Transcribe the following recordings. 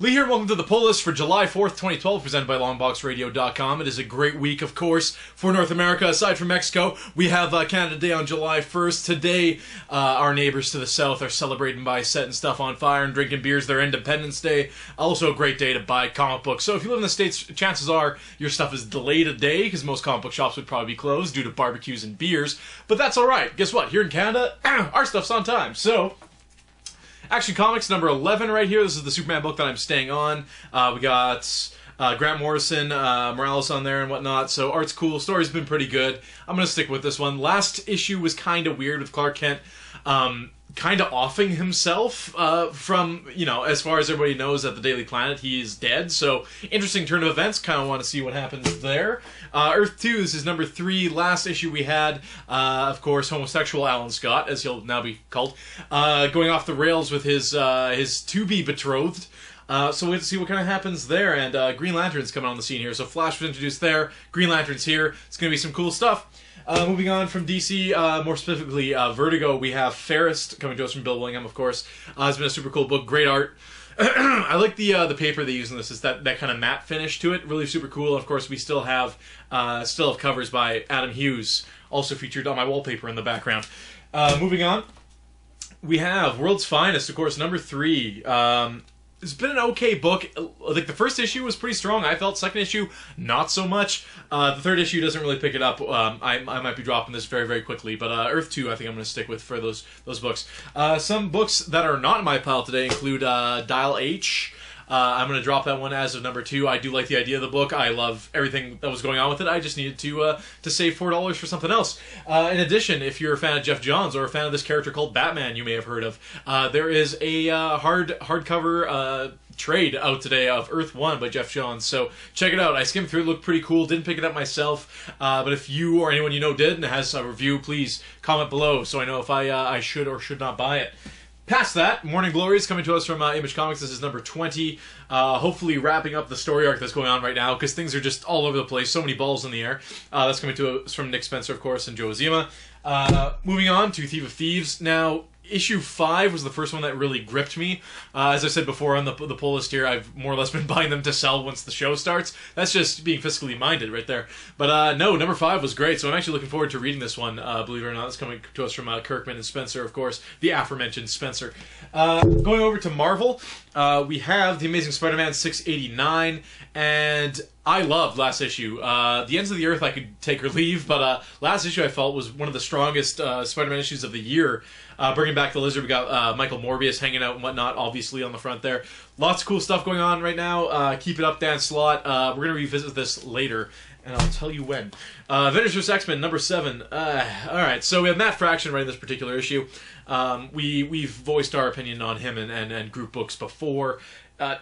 Lee here, welcome to the pull list for July 4th, 2012, presented by LongboxRadio.com. It is a great week, of course, for North America. Aside from Mexico, we have Canada Day on July 1st. Today, our neighbors to the south are celebrating by setting stuff on fire and drinking beers. Their Independence Day. Also a great day to buy comic books. So if you live in the States, chances are your stuff is delayed a day, because most comic book shops would probably be closed due to barbecues and beers. But that's alright. Guess what? Here in Canada, our stuff's on time. So Action Comics number 11 right here. This is the Superman book that I'm staying on. We got Grant Morrison, Morales on there and whatnot. So art's cool. Story's been pretty good. I'm going to stick with this one. Last issue was kind of weird with Clark Kent kind of offing himself from, you know, as far as everybody knows at the Daily Planet, he is dead. So interesting turn of events. Kind of want to see what happens there. Earth 2, this is number 3. Last issue we had, of course, homosexual Alan Scott, as he'll now be called, going off the rails with his to-be betrothed. So we have to see what kind of happens there. And Green Lantern's coming on the scene here. So Flash was introduced there. Green Lantern's here. It's going to be some cool stuff. Moving on from DC, more specifically Vertigo, we have Fairest coming to us from Bill Willingham, of course. It's been a super cool book, great art. I like the paper they use in this. It's that kind of matte finish to it, really super cool. Of course, we still have covers by Adam Hughes, also featured on my wallpaper in the background. Moving on, we have World's Finest, of course, number 3. It's been an okay book. Like, the first issue was pretty strong, I felt. Second issue, not so much. The third issue doesn't really pick it up. I might be dropping this very, very quickly. But Earth 2, I think I'm going to stick with for those books. Some books that are not in my pile today include Dial H. I'm going to drop that one as of number 2. I do like the idea of the book. I love everything that was going on with it. I just needed to save $4 for something else. In addition, if you're a fan of Jeff Johns or a fan of this character called Batman you may have heard of, there is a hardcover trade out today of Earth 1 by Jeff Johns. So check it out. I skimmed through it. Looked pretty cool. Didn't pick it up myself. But if you or anyone you know did and has a review, please comment below so I know if I should or should not buy it. Past that, Morning Glory is coming to us from Image Comics. This is number 20. Hopefully wrapping up the story arc that's going on right now, because things are just all over the place. So many balls in the air. That's coming to us from Nick Spencer, of course, and Joe Azima. Moving on to Thief of Thieves. Now, issue 5 was the first one that really gripped me. As I said before on the pull list here, I've more or less been buying them to sell once the show starts. That's just being fiscally minded right there. But no, number 5 was great, so I'm actually looking forward to reading this one, believe it or not. It's coming to us from Kirkman and Spencer, of course, the aforementioned Spencer. Going over to Marvel, we have The Amazing Spider-Man 689, and I loved last issue. The Ends of the Earth I could take or leave, but last issue I felt was one of the strongest Spider-Man issues of the year. Bringing back the Lizard, we got Michael Morbius hanging out and whatnot, obviously, on the front there. Lots of cool stuff going on right now. Keep it up, Dan Slott. We're going to revisit this later, and I'll tell you when. Avengers vs. X-Men, number 7. Alright, so we have Matt Fraction writing this particular issue. We've voiced our opinion on him and group books before.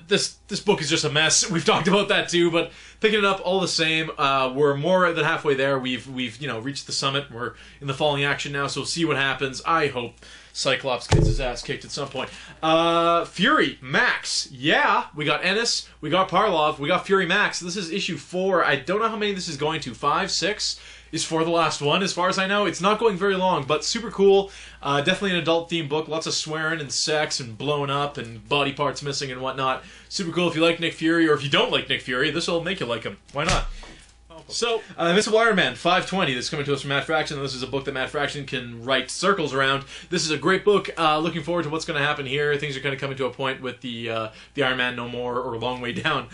This book is just a mess. We've talked about that too, but picking it up all the same. We're more than halfway there. We've reached the summit. We're in the falling action now, so we'll see what happens. I hope Cyclops gets his ass kicked at some point. Fury Max. Yeah, we got Ennis, we got Parlov, we got Fury Max. This is issue 4. I don't know how many this is going to. 5, 6 is for the last one, as far as I know. It's not going very long, but super cool. Definitely an adult-themed book. Lots of swearing and sex and blowing up and body parts missing and whatnot. Super cool if you like Nick Fury, or if you don't like Nick Fury, this will make you like him. Why not? So, Invincible Iron Man 520, that's coming to us from Matt Fraction. This is a book that Matt Fraction can write circles around. This is a great book. Looking forward to what's going to happen here. Things are kind of coming to a point with the Iron Man No More or Long Way Down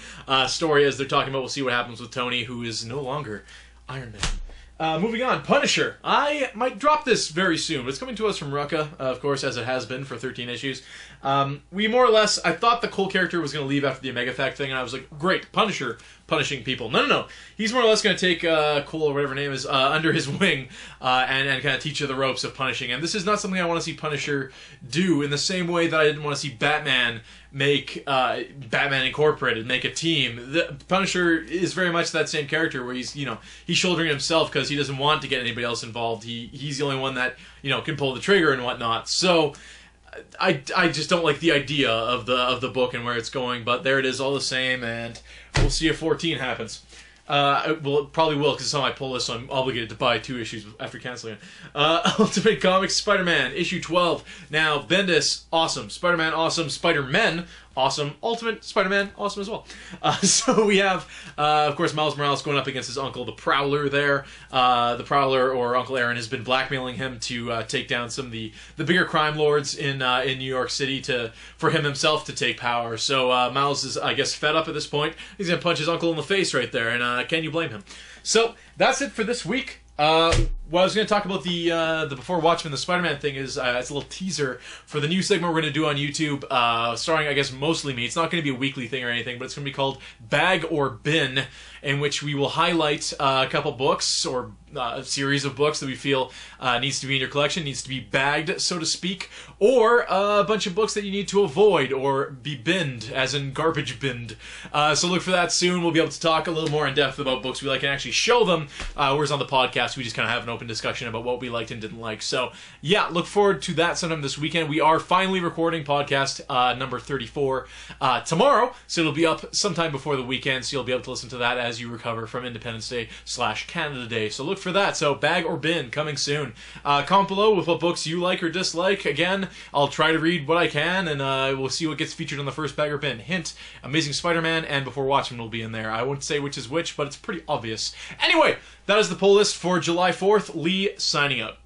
story, as they're talking about. We'll see what happens with Tony, who is no longer Iron Man. Moving on, Punisher. I might drop this very soon, but it's coming to us from Rucka, of course, as it has been for 13 issues. We more or less, I thought the Cole character was going to leave after the Omega Fact thing, and I was like, great, Punisher punishing people. No. He's more or less going to take Cole, or whatever her name is, under his wing, and kind of teach her the ropes of punishing. And this is not something I want to see Punisher do in the same way that I didn't want to see Batman make Batman Incorporated, make a team. The Punisher is very much that same character where he's shouldering himself because he doesn't want to get anybody else involved. He's the only one that, can pull the trigger and whatnot. So I just don't like the idea of the book and where it's going, but there it is all the same, and we'll see if 14 happens. It probably will, because it's on my pull list, so I'm obligated to buy 2 issues after canceling it. Ultimate Comics Spider-Man, issue 12. Now, Bendis, awesome. Spider-Man, awesome. Spider-Men, awesome. Ultimate Spider-Man, awesome as well. So we have, of course, Miles Morales going up against his uncle, the Prowler there. The Prowler, or Uncle Aaron, has been blackmailing him to take down some of the bigger crime lords in New York City for him himself to take power. So Miles is, I guess, fed up at this point. He's going to punch his uncle in the face right there, and can you blame him? So that's it for this week. What I was going to talk about the Before Watchmen, the Spider-Man thing is it's a little teaser for the new segment we're going to do on YouTube, starring, I guess, mostly me. It's not going to be a weekly thing or anything, but it's going to be called Bag or Bin, in which we will highlight a couple books or a series of books that we feel needs to be in your collection, needs to be bagged, so to speak, or a bunch of books that you need to avoid or be binned, as in garbage binned. So look for that soon. We'll be able to talk a little more in depth about books we like and actually show them, whereas on the podcast we just kind of have an open discussion about what we liked and didn't like. So yeah, look forward to that sometime this weekend. We are finally recording podcast number 34 tomorrow, so it'll be up sometime before the weekend, so you'll be able to listen to that as you recover from Independence Day / Canada Day. So look for that. So Bag or Bin coming soon. Comment below with what books you like or dislike. Again, I'll try to read what I can, and we'll see what gets featured on the first Bag or Bin. Hint, Amazing Spider-Man and Before Watchmen will be in there. I won't say which is which, but it's pretty obvious. Anyway, that is the poll list for July 4th. Lee signing out.